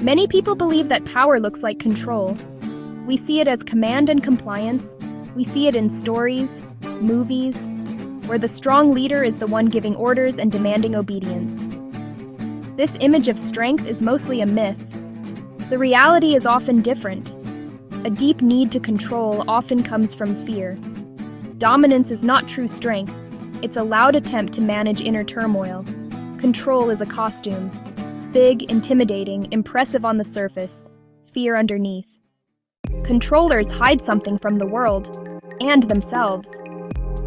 Many people believe that power looks like control. We see it as command and compliance. We see it in stories, movies, where the strong leader is the one giving orders and demanding obedience. This image of strength is mostly a myth. The reality is often different. A deep need to control often comes from fear. Dominance is not true strength. It's a loud attempt to manage inner turmoil. Control is a costume. Big, intimidating, impressive on the surface, fear underneath. Controllers hide something from the world and themselves.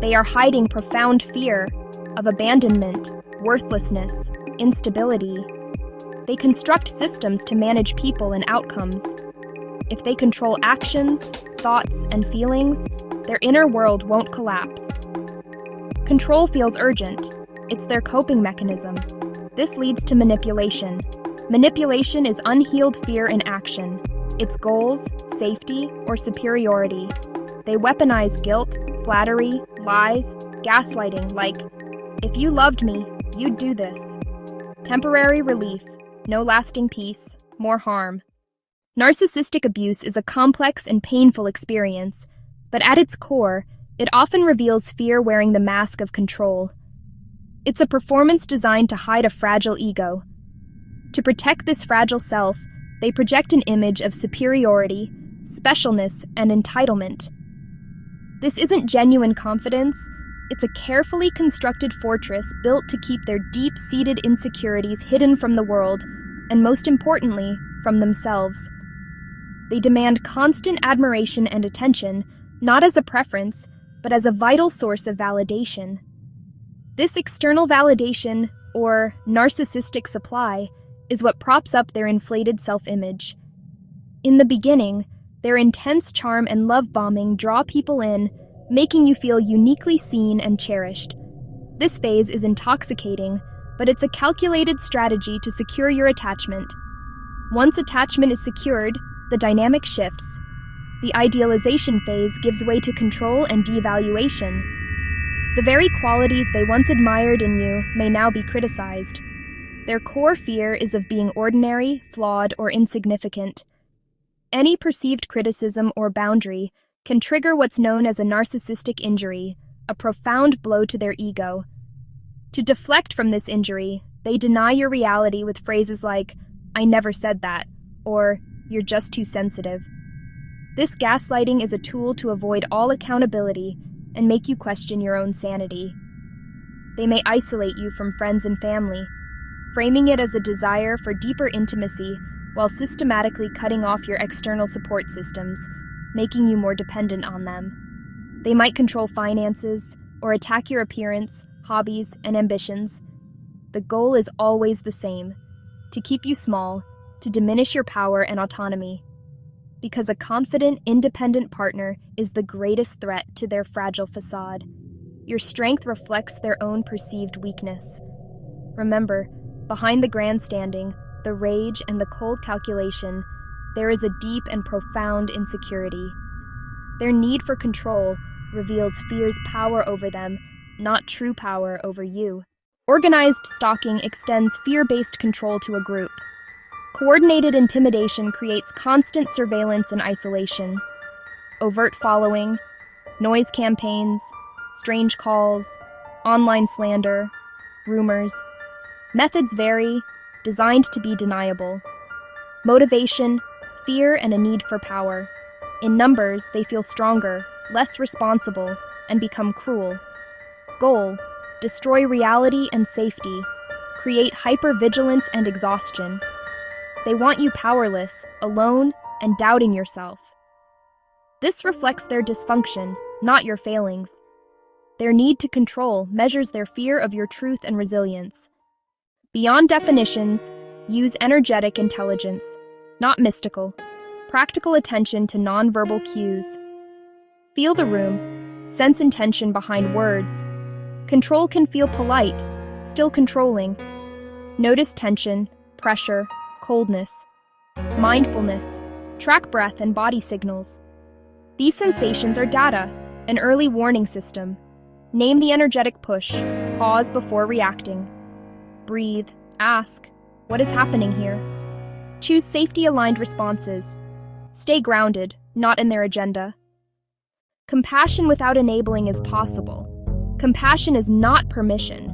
They are hiding profound fear of abandonment, worthlessness, instability. They construct systems to manage people and outcomes. If they control actions, thoughts, and feelings, their inner world won't collapse. Control feels urgent. It's their coping mechanism. This leads to manipulation. Manipulation is unhealed fear in action. It's goals, safety, or superiority. They weaponize guilt, flattery, lies, gaslighting, like, if you loved me, you'd do this. Temporary relief, no lasting peace, more harm. Narcissistic abuse is a complex and painful experience, but at its core, it often reveals fear wearing the mask of control. It's a performance designed to hide a fragile ego. To protect this fragile self, they project an image of superiority, specialness, and entitlement. This isn't genuine confidence. It's a carefully constructed fortress built to keep their deep-seated insecurities hidden from the world, and most importantly, from themselves. They demand constant admiration and attention, not as a preference, but as a vital source of validation. This external validation, or narcissistic supply, is what props up their inflated self-image. In the beginning, their intense charm and love-bombing draw people in, making you feel uniquely seen and cherished. This phase is intoxicating, but it's a calculated strategy to secure your attachment. Once attachment is secured, the dynamic shifts. The idealization phase gives way to control and devaluation. The very qualities they once admired in you may now be criticized. Their core fear is of being ordinary, flawed, or insignificant. Any perceived criticism or boundary can trigger what's known as a narcissistic injury, a profound blow to their ego. To deflect from this injury, they deny your reality with phrases like, "I never said that," or "You're just too sensitive." This gaslighting is a tool to avoid all accountability and make you question your own sanity. They may isolate you from friends and family, framing it as a desire for deeper intimacy while systematically cutting off your external support systems, making you more dependent on them. They might control finances or attack your appearance, hobbies, and ambitions. The goal is always the same: to keep you small, to diminish your power and autonomy. Because a confident, independent partner is the greatest threat to their fragile facade. Your strength reflects their own perceived weakness. Remember, behind the grandstanding, the rage, and the cold calculation, there is a deep and profound insecurity. Their need for control reveals fear's power over them, not true power over you. Organized stalking extends fear-based control to a group. Coordinated intimidation creates constant surveillance and isolation. Overt following, noise campaigns, strange calls, online slander, rumors. Methods vary, designed to be deniable. Motivation, fear, and a need for power. In numbers, they feel stronger, less responsible, and become cruel. Goal: destroy reality and safety. Create hypervigilance and exhaustion. They want you powerless, alone, and doubting yourself. This reflects their dysfunction, not your failings. Their need to control measures their fear of your truth and resilience. Beyond definitions, use energetic intelligence, not mystical, practical attention to nonverbal cues. Feel the room, sense intention behind words. Control can feel polite, still controlling. Notice tension, pressure, coldness, mindfulness, track breath and body signals. These sensations are data, an early warning system. Name the energetic push, pause before reacting. Breathe, ask, what is happening here? Choose safety-aligned responses. Stay grounded, not in their agenda. Compassion without enabling is possible. Compassion is not permission.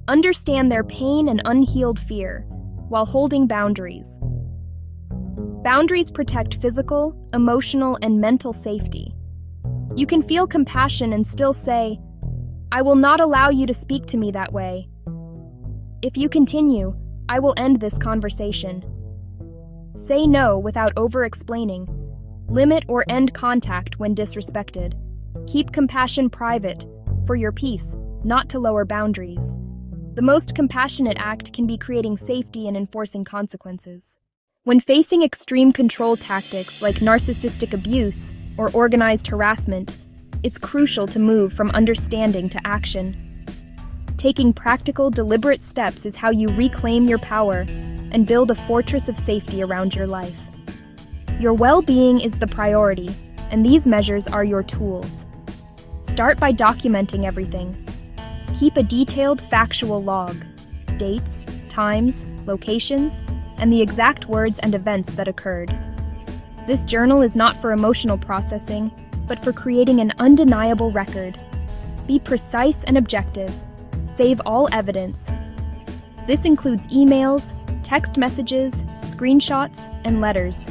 Understand their pain and unhealed fear while holding boundaries. Boundaries protect physical, emotional, and mental safety. You can feel compassion and still say, "I will not allow you to speak to me that way. If you continue, I will end this conversation." Say no without over-explaining. Limit or end contact when disrespected. Keep compassion private, for your peace, not to lower boundaries. The most compassionate act can be creating safety and enforcing consequences. When facing extreme control tactics like narcissistic abuse or organized harassment, it's crucial to move from understanding to action. Taking practical, deliberate steps is how you reclaim your power and build a fortress of safety around your life. Your well-being is the priority, and these measures are your tools. Start by documenting everything. Keep a detailed, factual log: dates, times, locations, and the exact words and events that occurred. This journal is not for emotional processing, but for creating an undeniable record. Be precise and objective. Save all evidence. This includes emails, text messages, screenshots, and letters.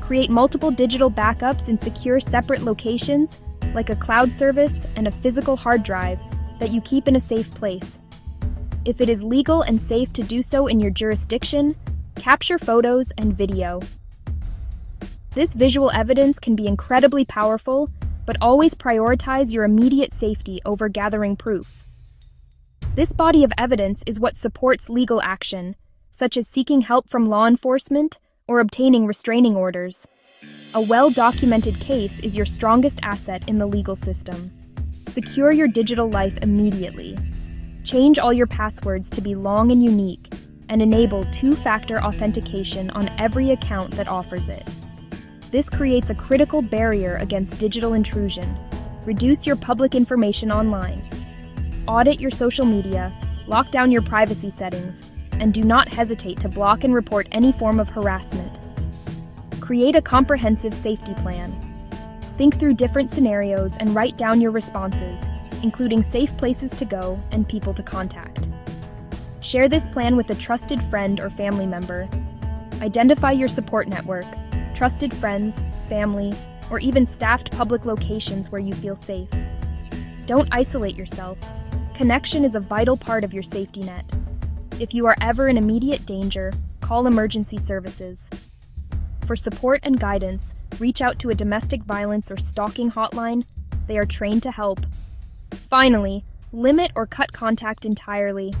Create multiple digital backups in secure separate locations, like a cloud service and a physical hard drive, that you keep in a safe place. If it is legal and safe to do so in your jurisdiction, capture photos and video. This visual evidence can be incredibly powerful, but always prioritize your immediate safety over gathering proof. This body of evidence is what supports legal action, such as seeking help from law enforcement or obtaining restraining orders. A well-documented case is your strongest asset in the legal system. Secure your digital life immediately. Change all your passwords to be long and unique, and enable two-factor authentication on every account that offers it. This creates a critical barrier against digital intrusion. Reduce your public information online. Audit your social media, lock down your privacy settings, and do not hesitate to block and report any form of harassment. Create a comprehensive safety plan. Think through different scenarios and write down your responses, including safe places to go and people to contact. Share this plan with a trusted friend or family member. Identify your support network, trusted friends, family, or even staffed public locations where you feel safe. Don't isolate yourself. Connection is a vital part of your safety net. If you are ever in immediate danger, call emergency services. For support and guidance, reach out to a domestic violence or stalking hotline. They are trained to help. Finally, limit or cut contact entirely.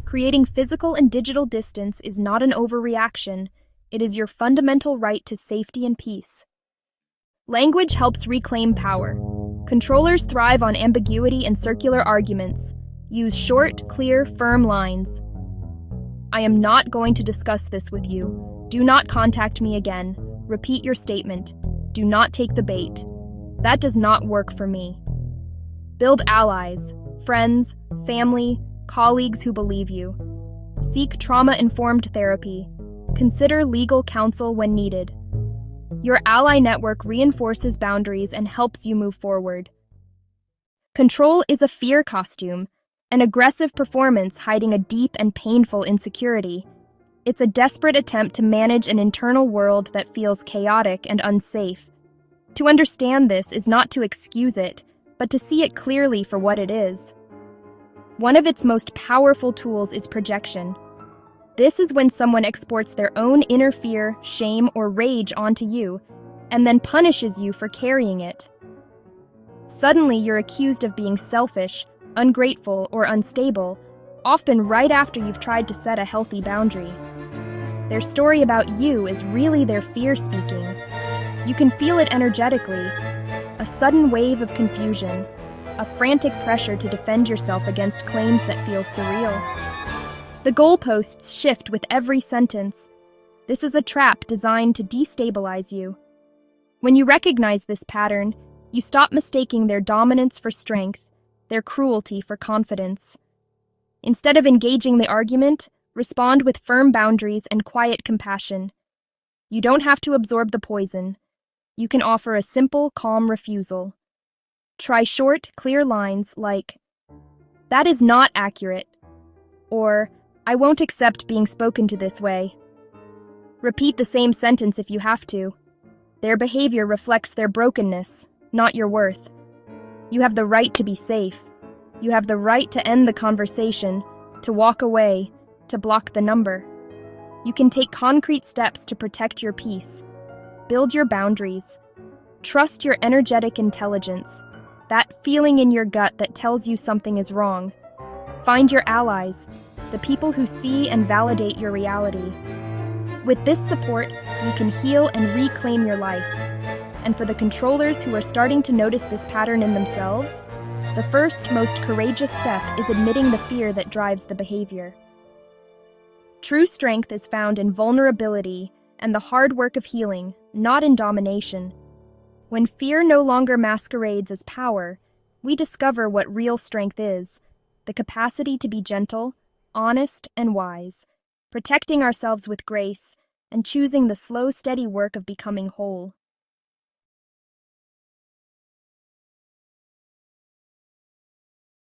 Creating physical and digital distance is not an overreaction. It is your fundamental right to safety and peace. Language helps reclaim power. Controllers thrive on ambiguity and circular arguments. Use short, clear, firm lines. "I am not going to discuss this with you. Do not contact me again. Repeat your statement. Do not take the bait. That does not work for me." Build allies, friends, family, colleagues who believe you. Seek trauma-informed therapy. Consider legal counsel when needed. Your ally network reinforces boundaries and helps you move forward. Control is a fear costume, an aggressive performance hiding a deep and painful insecurity. It's a desperate attempt to manage an internal world that feels chaotic and unsafe. To understand this is not to excuse it, but to see it clearly for what it is. One of its most powerful tools is projection. This is when someone exports their own inner fear, shame, or rage onto you, and then punishes you for carrying it. Suddenly, you're accused of being selfish, ungrateful, or unstable, often right after you've tried to set a healthy boundary. Their story about you is really their fear speaking. You can feel it energetically, a sudden wave of confusion, a frantic pressure to defend yourself against claims that feel surreal. The goalposts shift with every sentence. This is a trap designed to destabilize you. When you recognize this pattern, you stop mistaking their dominance for strength, their cruelty for confidence. Instead of engaging the argument, Respond with firm boundaries and quiet compassion. You don't have to absorb the poison. You can offer a simple, calm refusal. Try short, clear lines like, "That is not accurate," or "I won't accept being spoken to this way." Repeat the same sentence if you have to. Their behavior reflects their brokenness, not your worth. You have the right to be safe. You have the right to end the conversation, to walk away, to block the number. You can take concrete steps to protect your peace. Build your boundaries. Trust your energetic intelligence, that feeling in your gut that tells you something is wrong. Find your allies, the people who see and validate your reality. With this support, you can heal and reclaim your life. And for the controllers who are starting to notice this pattern in themselves, the first, most courageous step is admitting the fear that drives the behavior. True strength is found in vulnerability and the hard work of healing, not in domination. When fear no longer masquerades as power, we discover what real strength is: the capacity to be gentle, honest, and wise, protecting ourselves with grace, and choosing the slow, steady work of becoming whole.